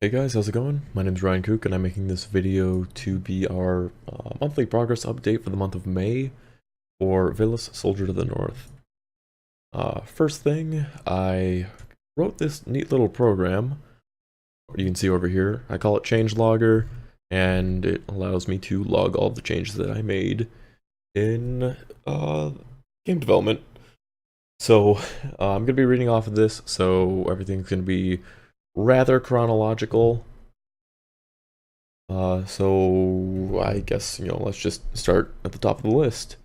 Hey guys, how's it going? My name is Ryan Kook and I'm making this video to be our monthly progress update for the month of May for Vilous, Soldier to the North. First thing, I wrote this neat little program, you can see over here. I call it Change Logger, and it allows me to log all the changes that I made in game development. So I'm going to be reading off of this, so everything's going to be rather chronological. So I guess, let's just start at the top of the list.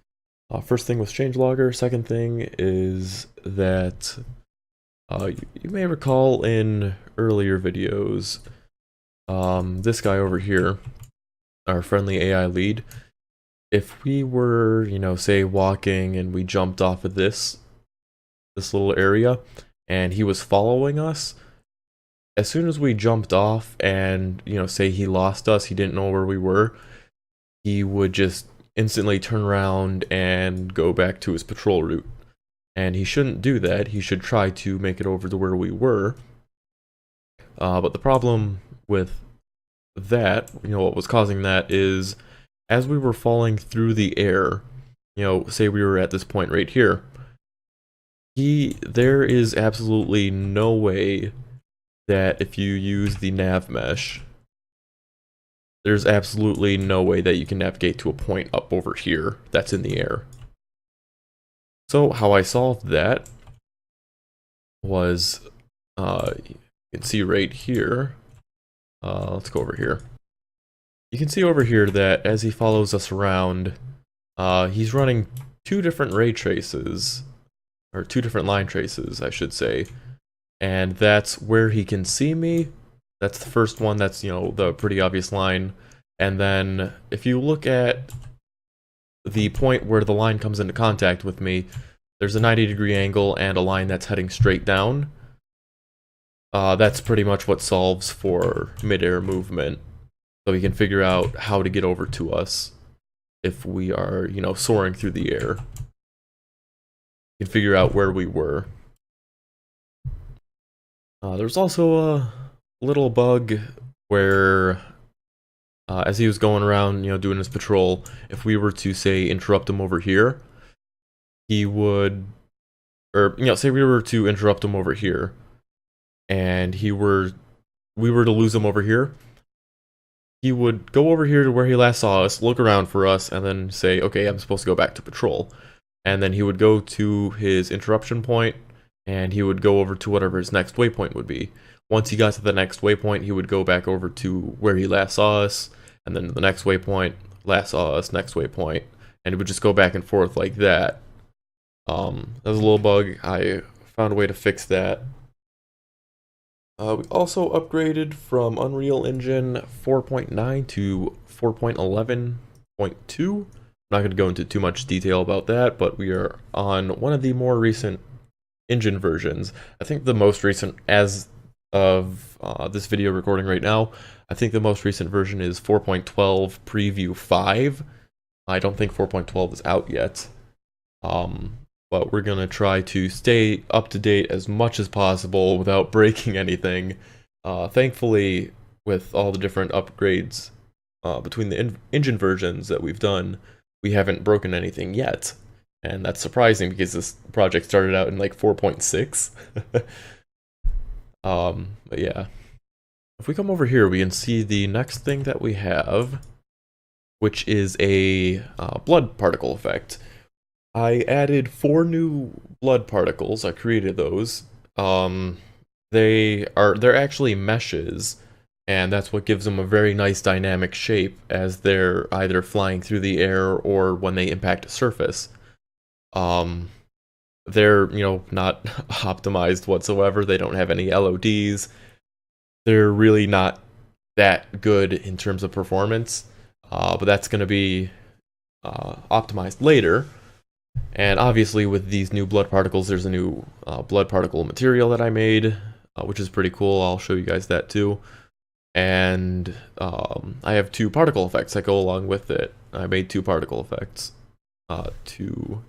First thing was changelogger. Second thing is that you may recall in earlier videos, this guy over here, our friendly AI lead, if we were, say walking and we jumped off of this little area and he was following us, as soon as we jumped off and, say he lost us, he didn't know where we were, he would just instantly turn around and go back to his patrol route. And he shouldn't do that. He should try to make it over to where we were. But the problem with that, what was causing that is, as we were falling through the air, say we were at this point right here, there is absolutely no way that if you use the nav mesh, there's absolutely no way that you can navigate to a point up over here that's in the air. So how I solved that was, you can see right here, let's go over here. You can see over here that as he follows us around, he's running two different ray traces, or two different line traces, I should say. And that's where he can see me. That's the first one, that's, the pretty obvious line. And then if you look at the point where the line comes into contact with me, there's a 90-degree angle and a line that's heading straight down. That's pretty much what solves for mid-air movement. So he can figure out how to get over to us if we are, soaring through the air. He can figure out where we were. There's also a little bug where, as he was going around, doing his patrol, if we were to, say, interrupt him over here, he would, or, say we were to interrupt him over here, and we were to lose him over here, he would go over here to where he last saw us, look around for us, and then say, okay, I'm supposed to go back to patrol. And then he would go to his interruption point, and he would go over to whatever his next waypoint would be. Once he got to the next waypoint, he would go back over to where he last saw us, and then the next waypoint, last saw us, next waypoint, and it would just go back and forth like that. That was a little bug. I found a way to fix that. We also upgraded from Unreal Engine 4.9 to 4.11.2. I'm not going to go into too much detail about that, but we are on one of the more recent engine versions. I think the most recent, as of this video recording right now, I think the most recent version is 4.12 Preview 5. I don't think 4.12 is out yet. But we're gonna try to stay up to date as much as possible without breaking anything. Thankfully, with all the different upgrades between the engine versions that we've done, we haven't broken anything yet. And that's surprising because this project started out in like 4.6. But yeah. If we come over here, we can see the next thing that we have, which is a blood particle effect. I added 4 new blood particles. I created those. They're actually meshes, and that's what gives them a very nice dynamic shape as they're either flying through the air or when they impact a surface. They're, not optimized whatsoever. They don't have any LODs. They're really not that good in terms of performance, but that's going to be optimized later. And obviously with these new blood particles, there's a new blood particle material that I made, which is pretty cool. I'll show you guys that too. And I have 2 particle effects that go along with it. I made 2 particle effects to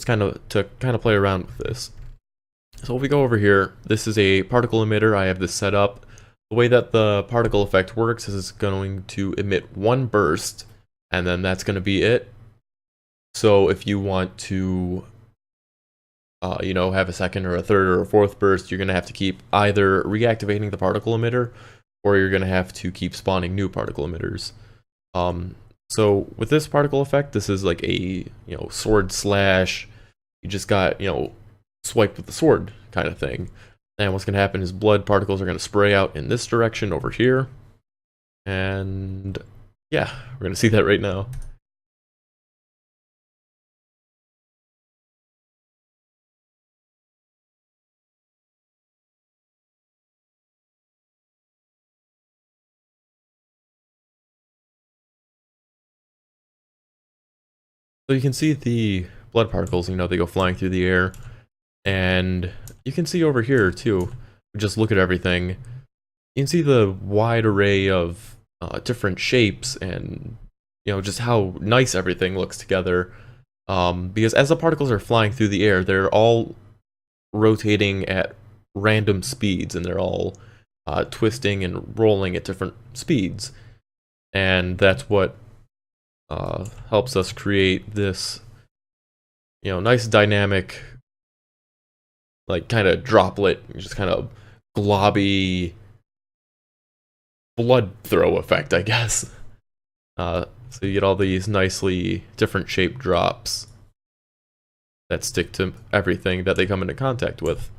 kind of play around with this. So if we go over here, this is a particle emitter. I have this set up. The way that the particle effect works is it's going to emit one burst, and then that's going to be it. So if you want to, have a second or a third or a fourth burst, you're going to have to keep either reactivating the particle emitter, or you're going to have to keep spawning new particle emitters. So with this particle effect, this is like a, sword slash, you just got, swiped with the sword kind of thing. And what's going to happen is blood particles are going to spray out in this direction over here. And yeah, we're going to see that right now. So you can see the blood particles, they go flying through the air. And you can see over here too, just look at everything. You can see the wide array of different shapes and, just how nice everything looks together. Because as the particles are flying through the air, they're all rotating at random speeds, and they're all twisting and rolling at different speeds. And that's what helps us create this, nice dynamic, like kind of droplet, just kind of globby blood throw effect, I guess. So you get all these nicely different shaped drops that stick to everything that they come into contact with.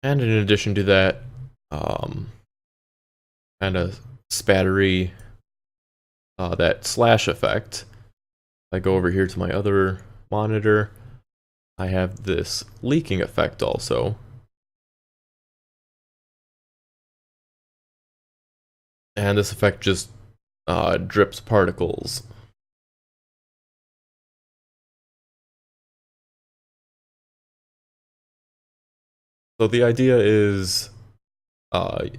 And in addition to that, kind of spattery, that slash effect. If I go over here to my other monitor, I have this leaking effect also. And this effect just drips particles. So the idea is the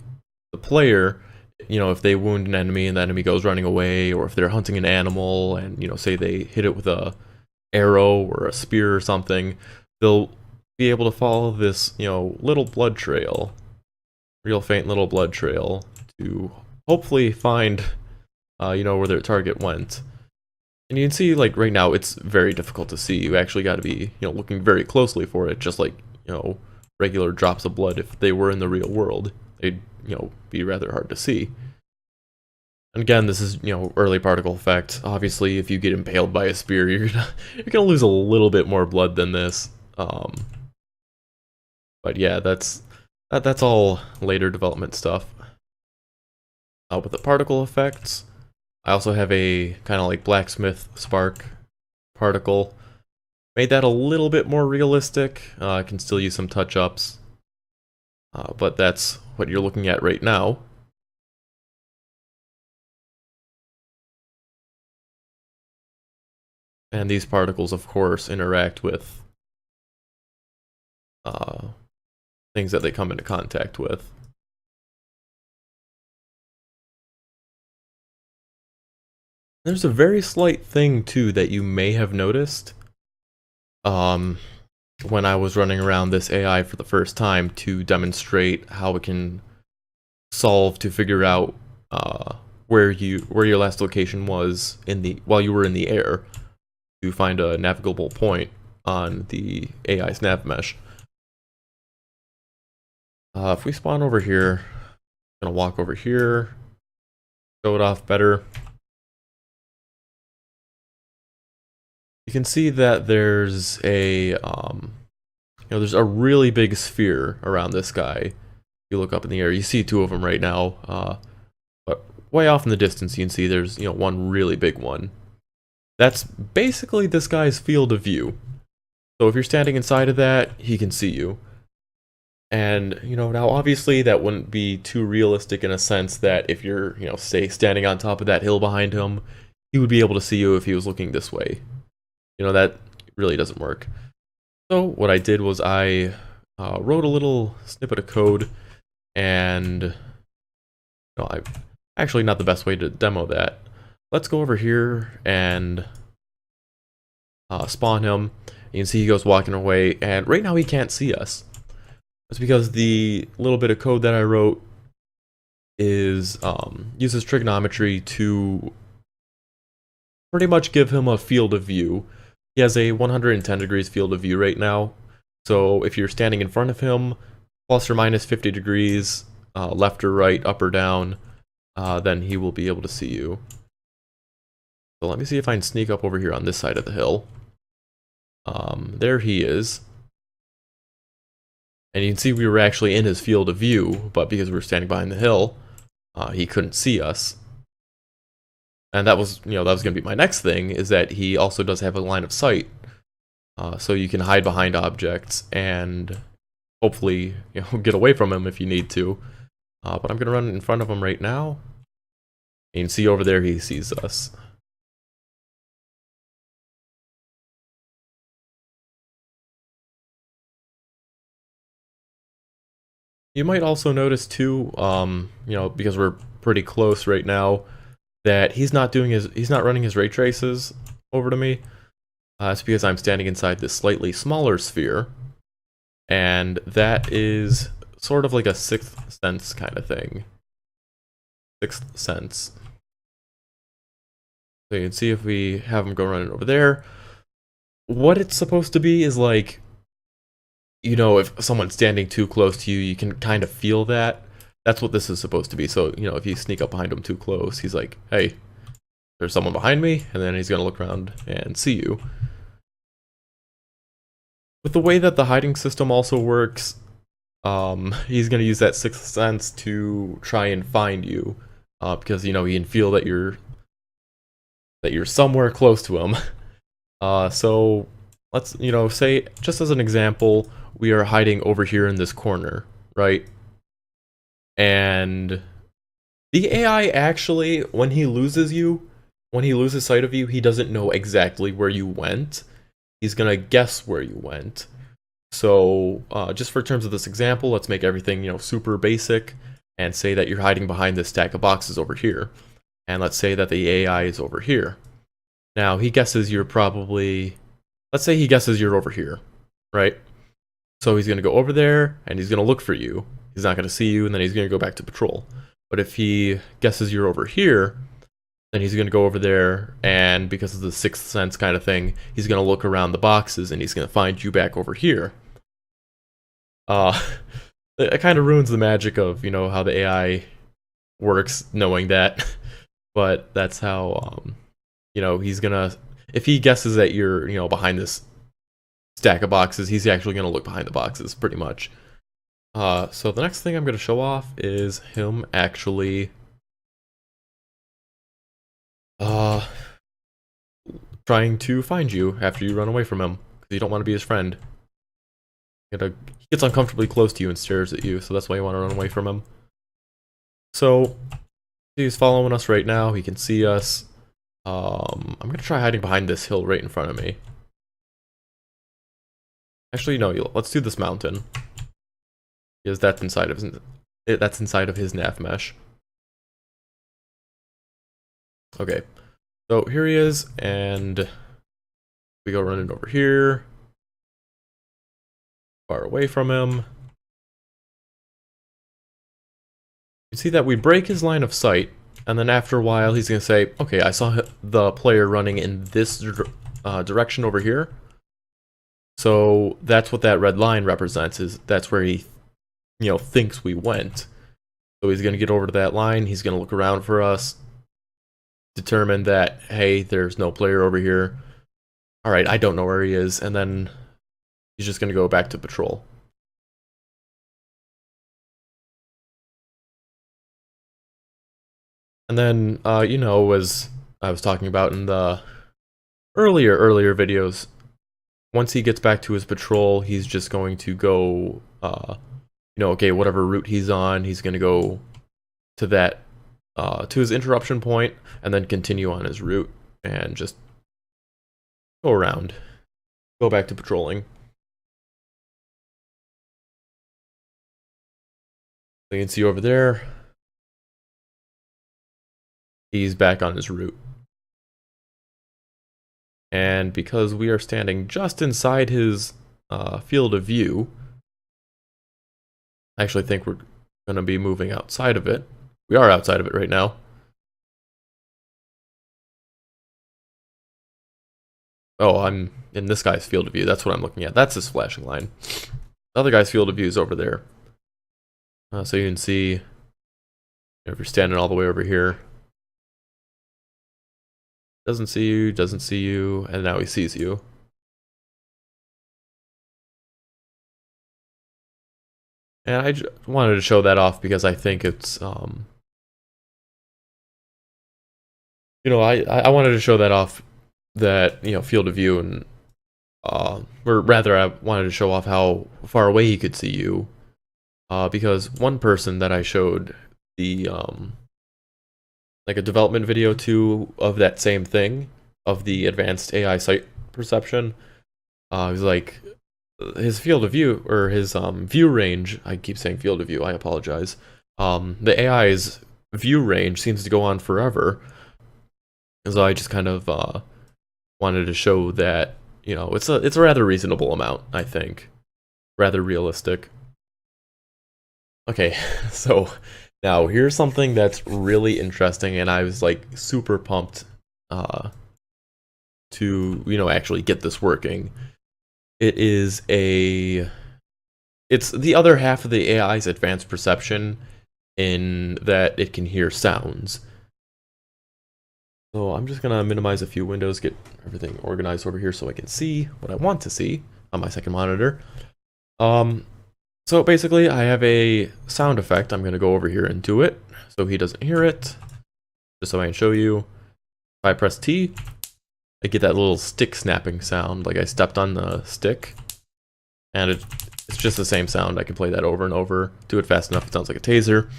player, if they wound an enemy and the enemy goes running away, or if they're hunting an animal and, say they hit it with a arrow or a spear or something, they'll be able to follow this, little blood trail, real faint little blood trail, to hopefully find, where their target went. And you can see, like, right now, it's very difficult to see. You actually got to be, looking very closely for it, just like, regular drops of blood. If they were in the real world, they'd, be rather hard to see. And again, this is, early particle effect. Obviously, if you get impaled by a spear, you're gonna lose a little bit more blood than this. But yeah, that's all later development stuff. With the particle effects, I also have a kind of like blacksmith spark particle. Made that a little bit more realistic. I can still use some touch-ups, but that's what you're looking at right now. And these particles, of course, interact with things that they come into contact with. There's a very slight thing, too, that you may have noticed when I was running around this AI for the first time to demonstrate how it can solve to figure out where your last location was while you were in the air, to find a navigable point on the AI's nav mesh. If we spawn over here, I'm gonna walk over here, show it off better. You can see that there's a there's a really big sphere around this guy. If you look up in the air, you see two of them right now. But way off in the distance, you can see there's one really big one. That's basically this guy's field of view. So if you're standing inside of that, he can see you. And, now obviously that wouldn't be too realistic in a sense that if you're, say, standing on top of that hill behind him, he would be able to see you if he was looking this way. That really doesn't work. So what I did was I wrote a little snippet of code, and actually not the best way to demo that. Let's go over here and spawn him. You can see he goes walking away, and right now he can't see us. That's because the little bit of code that I wrote is uses trigonometry to pretty much give him a field of view. He has a 110 degrees field of view right now. So if you're standing in front of him, plus or minus 50 degrees, left or right, up or down, then he will be able to see you. So let me see if I can sneak up over here on this side of the hill. There he is. And you can see we were actually in his field of view, but because we were standing behind the hill, he couldn't see us. And that was, that was going to be my next thing, is that he also does have a line of sight. So you can hide behind objects and hopefully, get away from him if you need to. But I'm going to run in front of him right now. You can see over there he sees us. You might also notice too, because we're pretty close right now, that he's not running his ray traces over to me. It's because I'm standing inside this slightly smaller sphere, and that is sort of like a sixth sense kind of thing. Sixth sense. So you can see if we have him go running over there. What it's supposed to be is like, if someone's standing too close to you, you can kind of feel that. That's what this is supposed to be. So, if you sneak up behind him too close, he's like, hey, there's someone behind me, and then he's going to look around and see you. With the way that the hiding system also works, he's going to use that sixth sense to try and find you, because, he can feel that you're somewhere close to him. So let's, say, just as an example, we are hiding over here in this corner, right? And the AI actually, when he loses sight of you, he doesn't know exactly where you went. He's gonna guess where you went. So, just for terms of this example, let's make everything, super basic, and say that you're hiding behind this stack of boxes over here. And let's say that the AI is over here. Now, he guesses let's say he guesses you're over here, right? So he's going to go over there, and he's going to look for you. He's not going to see you, and then he's going to go back to patrol. But if he guesses you're over here, then he's going to go over there, and because of the sixth sense kind of thing, he's going to look around the boxes, and he's going to find you back over here. It kind of ruins the magic of, how the AI works, knowing that. But that's how, he's going to... If he guesses that you're, behind this stack of boxes, he's actually going to look behind the boxes, pretty much. So the next thing I'm going to show off is him actually trying to find you after you run away from him, because you don't want to be his friend. He gets uncomfortably close to you and stares at you, so that's why you want to run away from him. So he's following us right now. He can see us. I'm going to try hiding behind this hill right in front of me. Actually, no, let's do this mountain, because that's inside of his nav mesh. Okay, so here he is, and we go running over here, far away from him. You see that we break his line of sight, and then after a while he's going to say, okay, I saw the player running in this direction over here. So that's what that red line represents, that's where he thinks we went. So he's going to get over to that line, he's going to look around for us, determine that, hey, there's no player over here. Alright, I don't know where he is, and then he's just going to go back to patrol. And then, as I was talking about in the earlier videos, once he gets back to his patrol, he's just going to go, okay, whatever route he's on, he's going to go to that, to his interruption point, and then continue on his route, and just go around, go back to patrolling. So you can see over there, he's back on his route. And because we are standing just inside his field of view, I actually think we're going to be moving outside of it. We are outside of it right now. Oh, I'm in this guy's field of view. That's what I'm looking at. That's his flashing line. The other guy's field of view is over there. So you can see, if you're standing all the way over here, doesn't see you, and now he sees you. And I just wanted to show that off because I think it's, I wanted to show that off, that, field of view, and, or rather, I wanted to show off how far away he could see you, because one person that I showed the, like a development video to of that same thing, of the advanced AI sight perception, was like, his field of view, or his view range, I keep saying field of view, I apologize, the AI's view range seems to go on forever, so I just kind of wanted to show that, it's a rather reasonable amount, I think, rather realistic. Okay, so now here's something that's really interesting, and I was like super pumped to actually get this working. It's the other half of the AI's advanced perception, in that it can hear sounds. So I'm just gonna minimize a few windows, get everything organized over here so I can see what I want to see on my second monitor. So basically I have a sound effect. I'm gonna go over here and do it so he doesn't hear it, just so I can show you. If I press T, I get that little stick snapping sound, like I stepped on the stick, and it's just the same sound. I can play that over and over, do it fast enough, it sounds like a taser.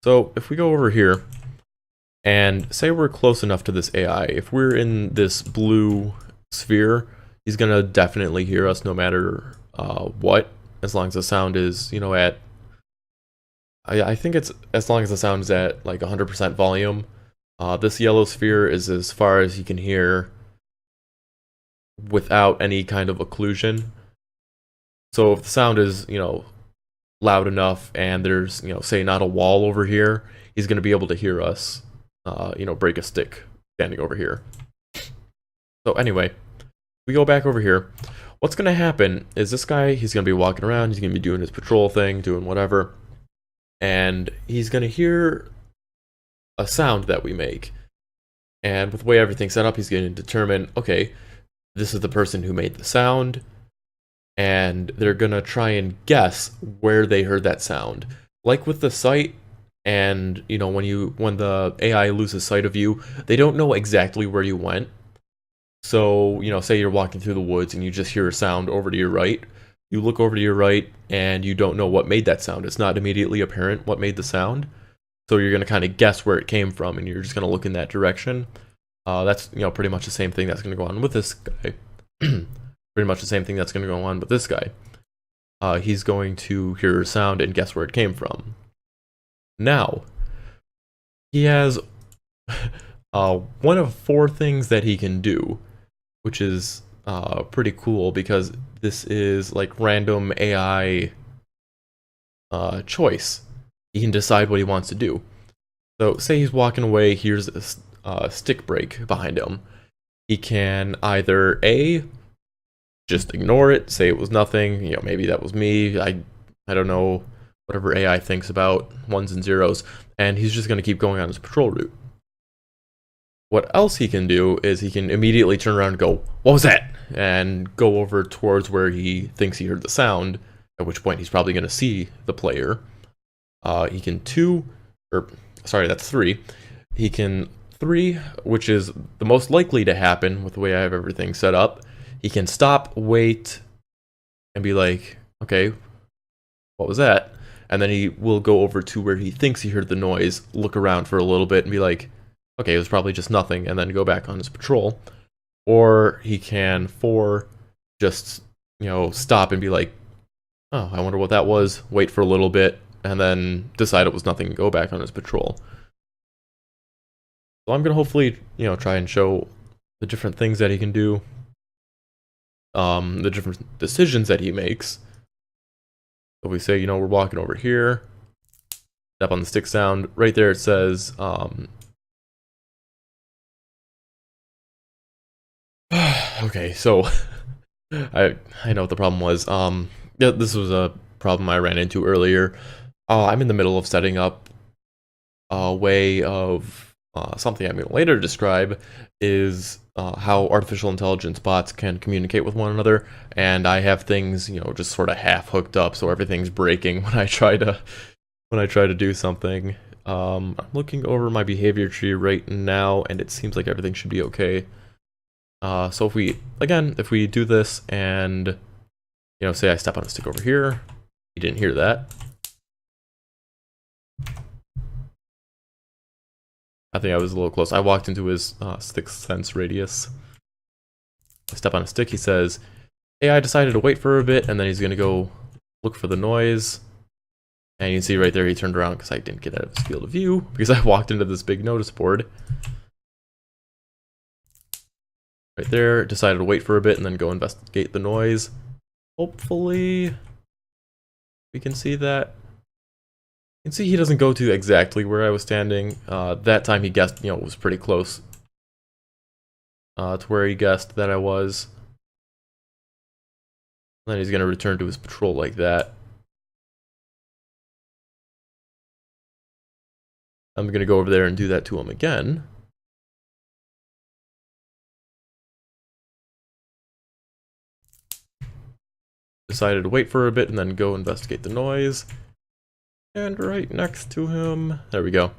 So if we go over here, and say we're close enough to this AI, if we're in this blue sphere, he's gonna definitely hear us no matter what, as long as the sound is, at, I think it's as long as the sound is at like 100% volume. This yellow sphere is as far as you can hear without any kind of occlusion. So if the sound is, loud enough, and there's, say not a wall over here, he's gonna be able to hear us, break a stick standing over here. So anyway, we go back over here. What's going to happen is this guy, he's going to be walking around, he's going to be doing his patrol thing, doing whatever, and he's going to hear a sound that we make. And with the way everything's set up, he's going to determine, okay, this is the person who made the sound, and they're going to try and guess where they heard that sound. Like with the sight, and when the AI loses sight of you, they don't know exactly where you went. So, say you're walking through the woods and you just hear a sound over to your right. You look over to your right and you don't know what made that sound. It's not immediately apparent what made the sound. So you're going to kind of guess where it came from, and you're just going to look in that direction. That's, pretty much the same thing that's going to go on with this guy. Pretty much the same thing that's going to go on with this guy. He's going to hear a sound and guess where it came from. Now, he has one of 4 things that he can do, which is pretty cool, because this is like random AI choice. He can decide what he wants to do. So say he's walking away, here's a stick break behind him. He can either A, just ignore it, say it was nothing, maybe that was me, I don't know, whatever AI thinks about ones and zeros, and he's just going to keep going on his patrol route. What else he can do is he can immediately turn around and go, "What was that?" and go over towards where he thinks he heard the sound, at which point he's probably going to see the player. He can that's 3. He can 3, which is the most likely to happen with the way I have everything set up, he can stop, wait, and be like, okay, what was that? And then he will go over to where he thinks he heard the noise, look around for a little bit, and be like, okay, it was probably just nothing, and then go back on his patrol. Or he can, 4, just, stop and be like, oh, I wonder what that was, wait for a little bit, and then decide it was nothing and go back on his patrol. So I'm going to hopefully, try and show the different things that he can do, the different decisions that he makes. So we say, we're walking over here, step on the stick sound, right there it says, okay, so I know what the problem was. Yeah, this was a problem I ran into earlier. I'm in the middle of setting up a way of something I'm going to later describe is how artificial intelligence bots can communicate with one another, and I have things, just sort of half hooked up, so everything's breaking when I try to do something. I'm looking over my behavior tree right now, and it seems like everything should be okay. So if we do this and, say I step on a stick over here, you didn't hear that. I think I was a little close. I walked into his 6th sense radius. I step on a stick, he says, AI decided to wait for a bit, and then he's going to go look for the noise. And you can see right there he turned around because I didn't get out of his field of view, because I walked into this big notice board. Right there, decided to wait for a bit and then go investigate the noise. Hopefully we can see that. You can see he doesn't go to exactly where I was standing. That time he guessed, it was pretty close to where he guessed that I was. And then he's going to return to his patrol like that. I'm going to go over there and do that to him again. Decided to wait for a bit and then go investigate the noise. And right next to him, there we go.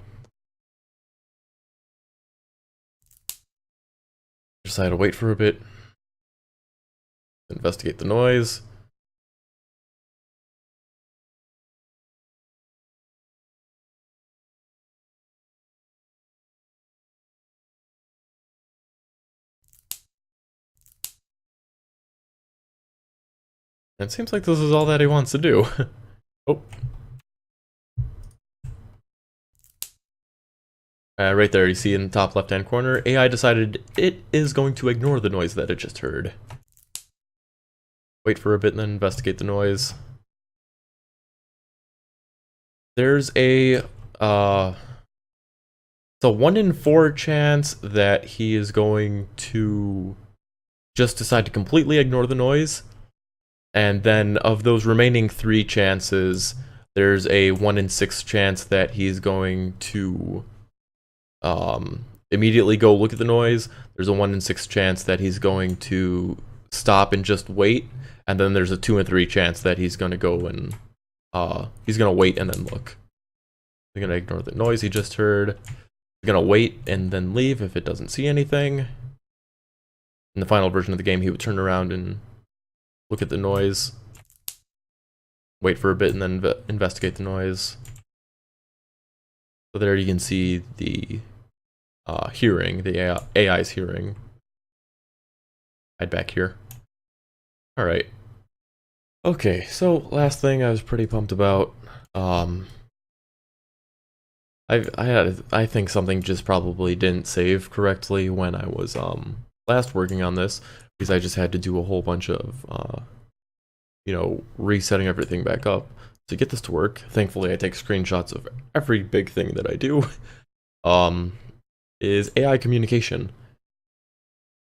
Decided to wait for a bit, investigate the noise. And it seems like this is all that he wants to do. Oh. Right there, you see in the top left-hand corner, AI decided it is going to ignore the noise that it just heard. Wait for a bit and then investigate the noise. There's a 1 in 4 chance that he is going to just decide to completely ignore the noise. And then of those remaining 3 chances, there's a 1 in 6 chance that he's going to immediately go look at the noise. There's a 1 in 6 chance that he's going to stop and just wait. And then there's a 2 in 3 chance that he's going to go and he's going to wait and then look. He's going to ignore the noise he just heard. He's going to wait and then leave if it doesn't see anything. In the final version of the game, he would turn around and look at the noise, wait for a bit, and then investigate the noise. So there you can see the hearing, the AI's hearing. Hide back here. Alright. Okay, so last thing I was pretty pumped about. I think something just probably didn't save correctly when I was last working on this, because I just had to do a whole bunch of resetting everything back up to get this to work. Thankfully I take screenshots of every big thing that I do. Is AI communication.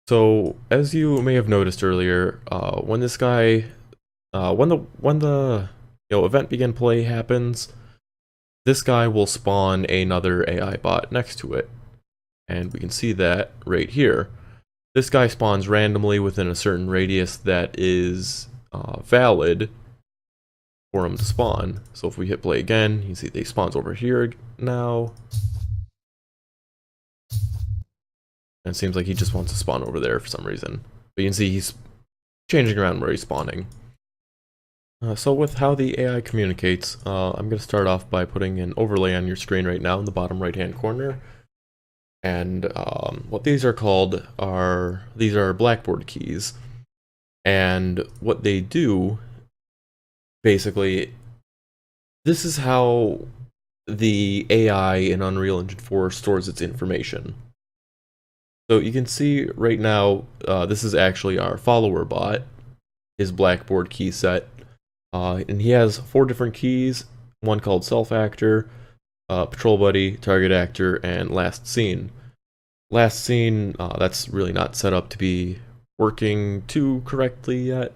So as you may have noticed earlier, when this guy when the event begin play happens, this guy will spawn another AI bot next to it, and we can see that right here. This guy spawns randomly within a certain radius that is valid for him to spawn. So if we hit play again, you can see they spawns over here now. And it seems like he just wants to spawn over there for some reason. But you can see he's changing around where he's spawning. So with how the AI communicates, I'm going to start off by putting an overlay on your screen right now in the bottom right hand corner. And what these are called are, these are Blackboard keys. And what they do, basically, this is how the AI in Unreal Engine 4 stores its information. So you can see right now, this is actually our follower bot, his Blackboard key set. And he has 4 different keys, one called Self Actor, Patrol Buddy, Target Actor, and Last Scene. Last Scene, that's really not set up to be working too correctly yet,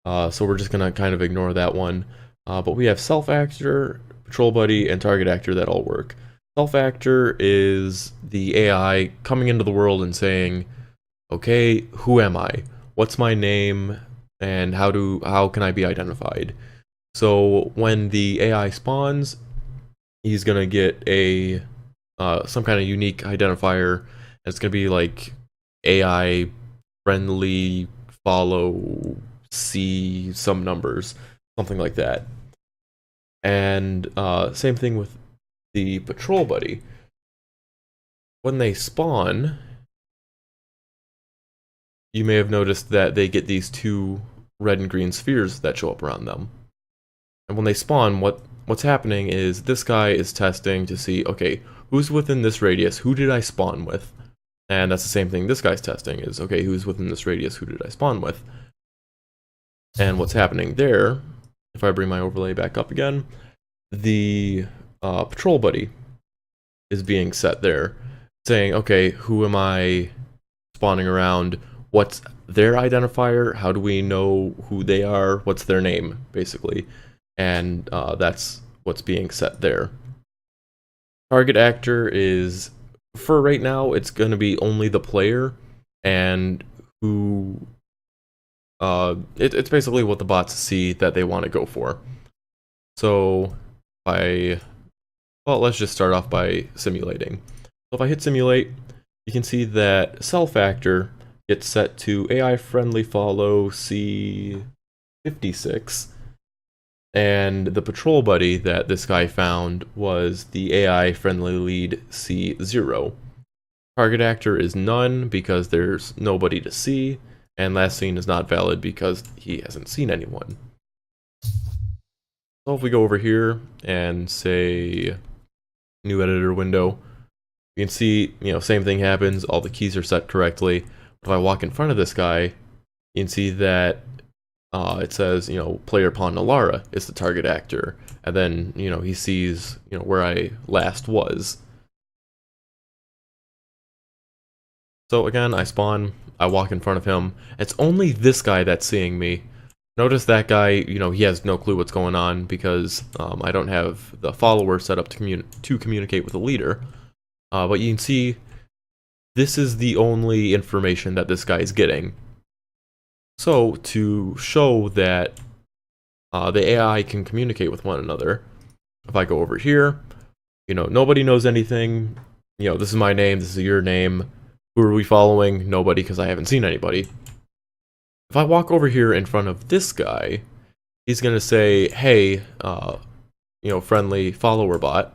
so we're just going to kind of ignore that one. But we have Self Actor, Patrol Buddy, and Target Actor that all work. Self Actor is the AI coming into the world and saying, okay, who am I? What's my name? And how can I be identified? So when the AI spawns, he's gonna get a some kind of unique identifier, and it's gonna be like AI friendly follow C some numbers, something like that. And same thing with the Patrol Buddy. When they spawn, you may have noticed that they get these 2 red and green spheres that show up around them. And when they spawn, what's happening is this guy is testing to see, okay, who's within this radius? Who did I spawn with? And that's the same thing this guy's testing is, okay, who's within this radius? Who did I spawn with? And what's happening there, if I bring my overlay back up again, the Patrol Buddy is being set there, saying, okay, who am I spawning around? What's their identifier? How do we know who they are? What's their name, basically? And that's what's being set there. Target Actor is, for right now, it's going to be only the player, and who it's basically what the bots see that they want to go for. So well, let's just start off by simulating. So if I hit simulate, you can see that Self Actor gets set to AI friendly follow C56, and the Patrol Buddy that this guy found was the AI friendly lead C0. Target Actor is none because there's nobody to see, and Last Scene is not valid because he hasn't seen anyone. So if we go over here and say new editor window, you can see, same thing happens, all the keys are set correctly. But if I walk in front of this guy, you can see that it says, player pawn Nalara is the Target Actor, and then, he sees, where I last was. So again, I spawn, I walk in front of him. It's only this guy that's seeing me. Notice that guy, he has no clue what's going on because I don't have the follower set up to communicate with the leader. But you can see this is the only information that this guy is getting. So to show that the AI can communicate with one another, if I go over here, nobody knows anything. This is my name, this is your name. Who are we following? Nobody, because I haven't seen anybody. If I walk over here in front of this guy, he's going to say, hey, friendly follower bot.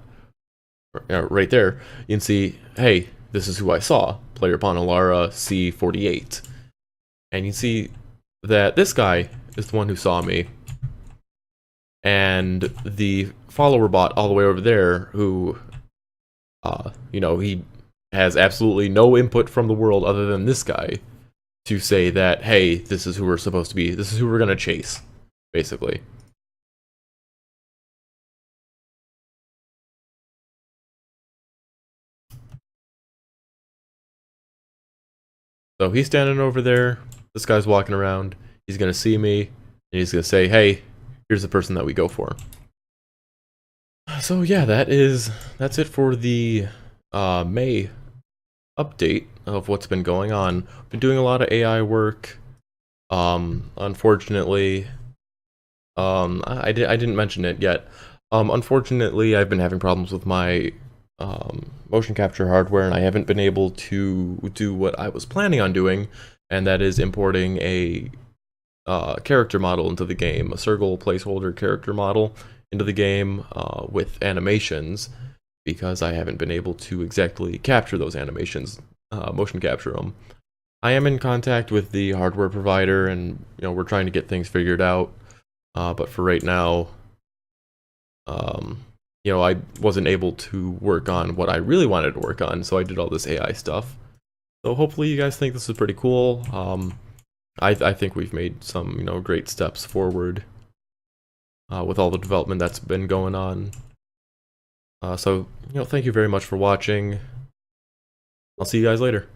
Right there, you can see, hey, this is who I saw. Player pawn Alara C48. And you can see that this guy is the one who saw me. And the follower bot all the way over there who, he has absolutely no input from the world other than this guy to say that, hey, this is who we're supposed to be, this is who we're going to chase, basically. So he's standing over there, this guy's walking around, he's going to see me, and he's going to say, hey, here's the person that we go for. So yeah, that's it for the May update of what's been going on. Been doing a lot of AI work. Unfortunately, I didn't mention it yet. Unfortunately, I've been having problems with my motion capture hardware, and I haven't been able to do what I was planning on doing, and that is importing a character model into the game, a circle placeholder character model into the game with animations, because I haven't been able to exactly capture those animations, motion capture them. I am in contact with the hardware provider, and we're trying to get things figured out. But for right now, I wasn't able to work on what I really wanted to work on, so I did all this AI stuff. So hopefully you guys think this is pretty cool. I think we've made some great steps forward with all the development that's been going on. So thank you very much for watching. I'll see you guys later.